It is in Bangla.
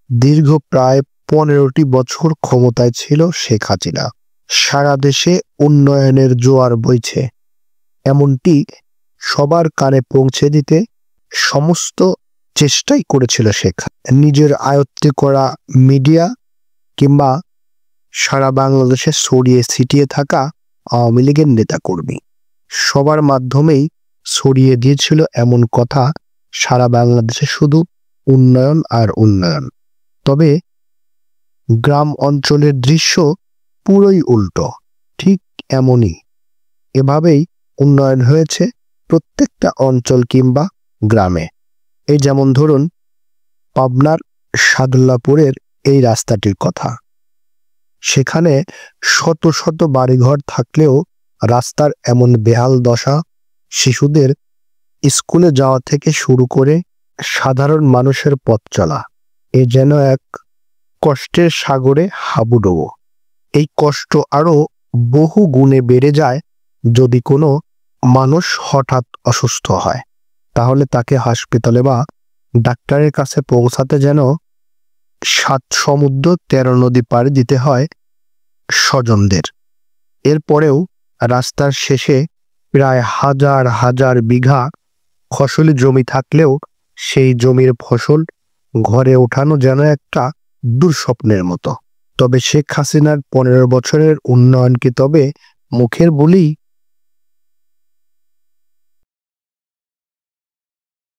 দীর্ঘ প্রায় 15টি বছর ক্ষমতায় ছিল শেখ হাসিনা। সারা দেশে উন্নয়নের জোয়ার বইছে, এমনটি সবার কানে পৌঁছে দিতে সমস্ত চেষ্টাই করেছিল শেখ। নিজের আয়ত্তে করা মিডিয়া কিংবা সারা বাংলাদেশে ছড়িয়ে ছিটিয়ে থাকা আওয়ামী লীগের নেতাকর্মী সবার মাধ্যমেই ছড়িয়ে দিয়েছিল এমন কথা, সারা বাংলাদেশে শুধু উন্নয়ন আর উন্নয়ন। তবে গ্রাম অঞ্চলের দৃশ্য পুরোই উল্টো। ঠিক এমনই, এভাবেই উন্নয়ন হয়েছে প্রত্যেকটা অঞ্চল কিংবা গ্রামে। এই যেমন ধরুন পাবনার সাদুল্লাপুরের এই রাস্তাটির কথা। সেখানে শত শত বাড়িঘর থাকলেও রাস্তার এমন বেহাল দশা, শিশুদের স্কুলে যাওয়া থেকে শুরু করে সাধারণ মানুষের পথ চলা, এ যেন এক কষ্টের সাগরে হাবুডুবু। এই কষ্ট আরো বহু গুণে বেড়ে যায় যদি কোনো মানুষ হঠাৎ অসুস্থ হয়, তাহলে তাকে হাসপাতালে বা ডাক্তারের কাছে পৌঁছাতে যেন 7 সমুদ্র 13 নদী পাড়ি দিতে হয় স্বজনদের। এরপরেও রাস্তার শেষে প্রায় হাজার হাজার বিঘা ফসলি জমি থাকলেও সেই জমির ফসল ঘরে ওঠানো যেন একটা দুঃস্বপ্নের মতো। তবে শেখ হাসিনার 15 বছরের উন্নয়ন কি তবে মুখের বলি,